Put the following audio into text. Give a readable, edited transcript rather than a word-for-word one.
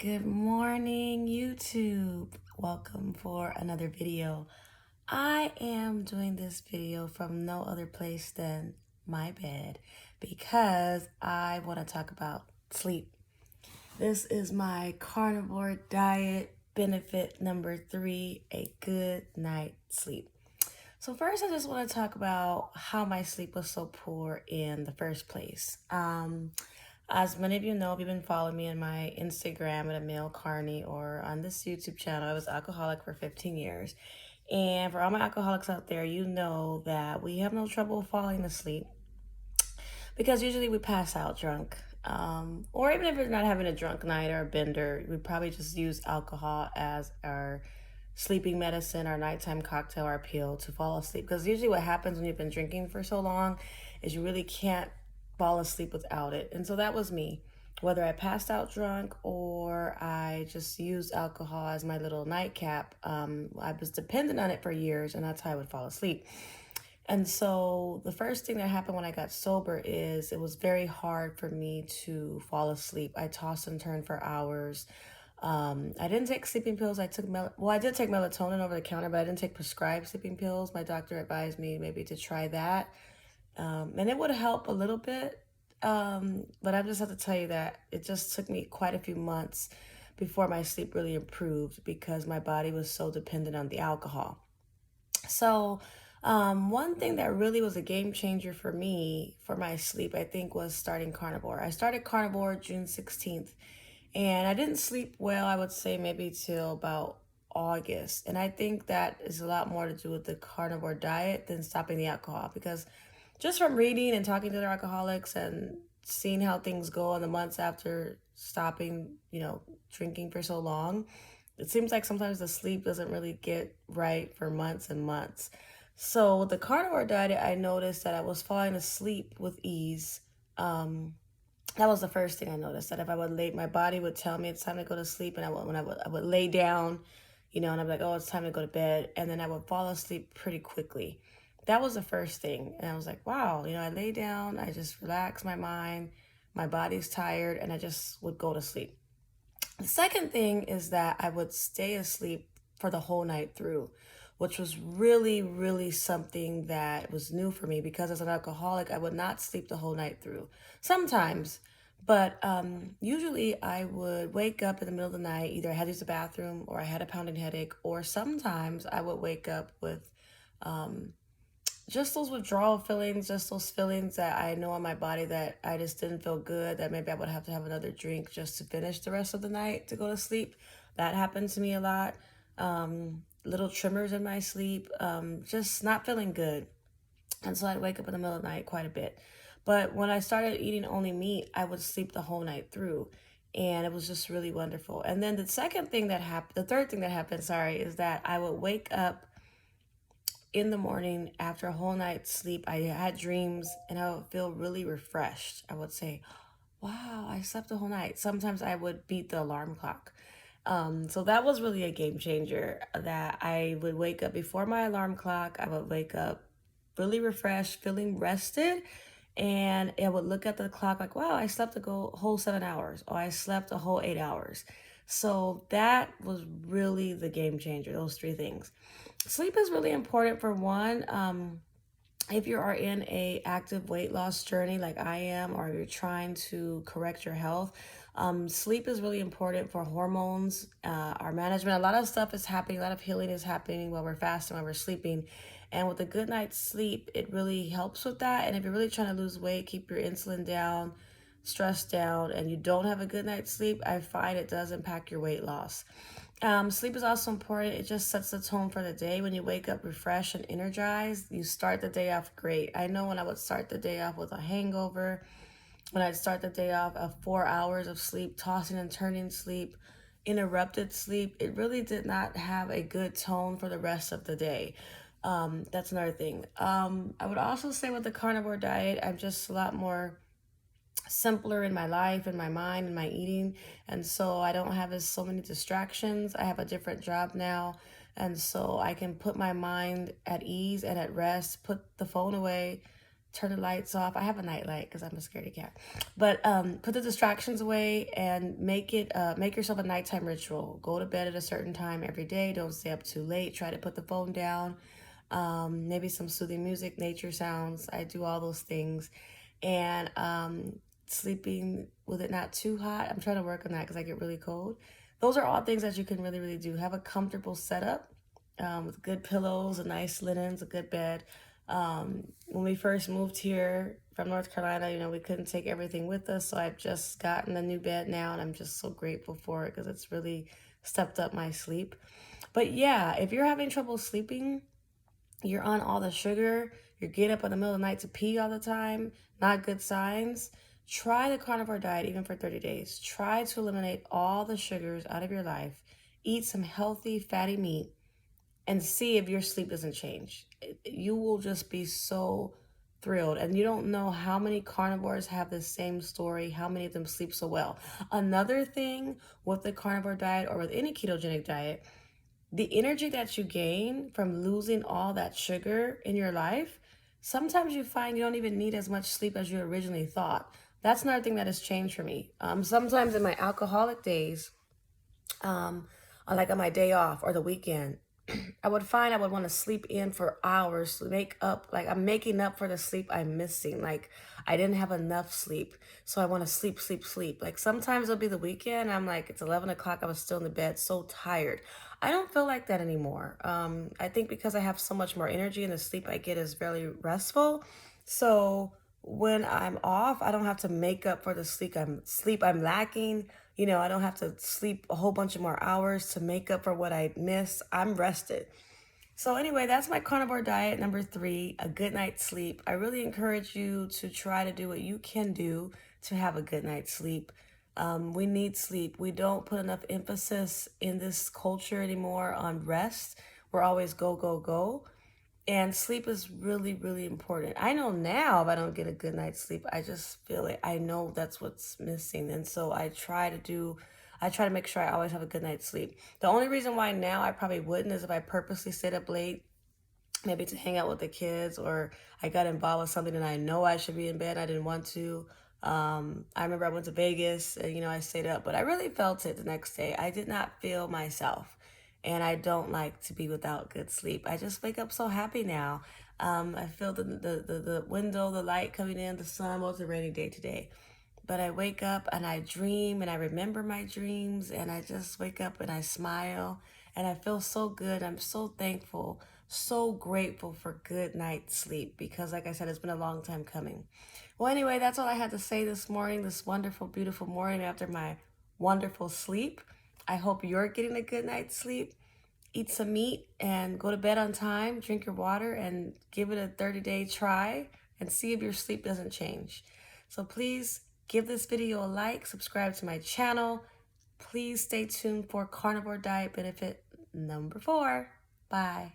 Good morning, YouTube. Welcome for another video. I am doing this video from no other place than my bed because I want to talk about sleep. This is my carnivore diet benefit number 3, a good night sleep. So first, I just want to talk about how my sleep was so poor in the first place. As many of you know, if you've been following me on my Instagram at Emil Carney or on this YouTube channel, I was alcoholic for 15 years. And for all my alcoholics out there, you know that we have no trouble falling asleep because usually we pass out drunk. Or even if we're not having a drunk night or a bender, we probably just use alcohol as our sleeping medicine, our nighttime cocktail, our pill to fall asleep. Because usually what happens when you've been drinking for so long is you really can't fall asleep without it. And so that was me. Whether I passed out drunk or I just used alcohol as my little nightcap, I was dependent on it for years, and that's how I would fall asleep. And so the first thing that happened when I got sober is it was very hard for me to fall asleep. I tossed and turned for hours. I didn't take sleeping pills. I did take melatonin over the counter, but I didn't take prescribed sleeping pills. My doctor advised me maybe to try that. And it would help a little bit. But I just have to tell you that it just took me quite a few months before my sleep really improved because my body was so dependent on the alcohol. So, one thing that really was a game changer for me for my sleep, I think, was starting carnivore. I started carnivore June 16th, and I didn't sleep well, I would say maybe till about August. And I think that is a lot more to do with the carnivore diet than stopping the alcohol, because just from reading and talking to the alcoholics and seeing how things go in the months after stopping, drinking for so long, it seems like sometimes the sleep doesn't really get right for months and months. So with the carnivore diet, I noticed that I was falling asleep with ease. That was the first thing I noticed, that if I would my body would tell me it's time to go to sleep, and I would lay down, and I'd be like, oh, it's time to go to bed, and then I would fall asleep pretty quickly. That was the first thing, and I was like, wow, I lay down, I just relax my mind, my body's tired, and I just would go to sleep. The second thing is that I would stay asleep for the whole night through, which was really, really something that was new for me because as an alcoholic, I would not sleep the whole night through. Sometimes, but usually I would wake up in the middle of the night, either I had to use the bathroom or I had a pounding headache, or sometimes I would wake up with just those withdrawal feelings, just those feelings that I know in my body that I just didn't feel good, that maybe I would have to have another drink just to finish the rest of the night to go to sleep. That happened to me a lot. Little tremors in my sleep, just not feeling good. And so I'd wake up in the middle of the night quite a bit. But when I started eating only meat, I would sleep the whole night through. And it was just really wonderful. And then the third thing that happened, is that I would wake up in the morning after a whole night's sleep. I had dreams and I would feel really refreshed. I would say, wow, I slept the whole night. Sometimes I would beat the alarm clock. So that was really a game changer, that I would wake up before my alarm clock. I would wake up really refreshed, feeling rested. And I would look at the clock like, wow, I slept a whole 7 hours, or I slept a whole 8 hours. So that was really the game changer, those three things. Sleep is really important for one. If you are in a active weight loss journey like I am, or you're trying to correct your health, sleep is really important for hormones, our management. A lot of stuff is happening, a lot of healing is happening while we're fasting, while we're sleeping. And with a good night's sleep, it really helps with that. And if you're really trying to lose weight, keep your insulin down, stress down, and you don't have a good night's sleep, I find it does impact your weight loss. Sleep is also important. It just sets the tone for the day. When you wake up refreshed and energized, you start the day off great. I know when I would start the day off with a hangover, when I'd start the day off of 4 hours of sleep, tossing and turning sleep, interrupted sleep, it really did not have a good tone for the rest of the day. That's another thing. I would also say with the carnivore diet, I'm just a lot more simpler in my life, in my mind, in my eating, and so I don't have so many distractions. I have a different job now, and so I can put my mind at ease and at rest, put the phone away, turn the lights off. I have a night light because I'm a scaredy cat. But put the distractions away and make yourself a nighttime ritual. Go to bed at a certain time every day. Don't stay up too late. Try to put the phone down. Maybe some soothing music, nature sounds. I do all those things. And sleeping with it not too hot. I'm trying to work on that because I get really cold. Those are all things that you can really, really do. Have a comfortable setup with good pillows, a nice linens, a good bed. When we first moved here from North Carolina, you know, we couldn't take everything with us. So I've just gotten a new bed now, and I'm just so grateful for it because it's really stepped up my sleep. But yeah, if you're having trouble sleeping, you're on all the sugar, you get up in the middle of the night to pee all the time, not good signs. Try the carnivore diet even for 30 days. Try to eliminate all the sugars out of your life. Eat some healthy, fatty meat and see if your sleep doesn't change. You will just be so thrilled. And you don't know how many carnivores have the same story, how many of them sleep so well. Another thing with the carnivore diet or with any ketogenic diet, the energy that you gain from losing all that sugar in your life, sometimes you find you don't even need as much sleep as you originally thought. That's another thing that has changed for me. Sometimes in my alcoholic days, like on my day off or the weekend, I would find I would want to sleep in for hours to make up, like I'm making up for the sleep I'm missing. Like I didn't have enough sleep. So I want to sleep, sleep, sleep. Like sometimes it'll be the weekend. I'm like, it's 11 o'clock. I was still in the bed, so tired. I don't feel like that anymore. I think because I have so much more energy and the sleep I get is very restful. So when I'm off, I don't have to make up for the sleep I'm lacking. You know, I don't have to sleep a whole bunch of more hours to make up for what I missed. I'm rested. So anyway, that's my carnivore diet number 3, a good night's sleep. I really encourage you to try to do what you can do to have a good night's sleep. We need sleep. We don't put enough emphasis in this culture anymore on rest. We're always go, go, go. And sleep is really, really important. I know now if I don't get a good night's sleep, I just feel it. I know that's what's missing. And so I try to make sure I always have a good night's sleep. The only reason why now I probably wouldn't is if I purposely stayed up late, maybe to hang out with the kids, or I got involved with something and I know I should be in bed. I didn't want to. I remember I went to Vegas and, you know, I stayed up, but I really felt it the next day. I did not feel myself. And I don't like to be without good sleep. I just wake up so happy now. I feel the window, the light coming in, the sun. Well, it's a rainy day today. But I wake up and I dream and I remember my dreams and I just wake up and I smile and I feel so good. I'm so thankful, so grateful for good night's sleep because, like I said, it's been a long time coming. Well, anyway, that's all I had to say this morning, this wonderful, beautiful morning after my wonderful sleep. I hope you're getting a good night's sleep. Eat some meat and go to bed on time, drink your water, and give it a 30-day try and see if your sleep doesn't change. So please give this video a like, subscribe to my channel. Please stay tuned for Carnivore Diet Benefit number 4. Bye.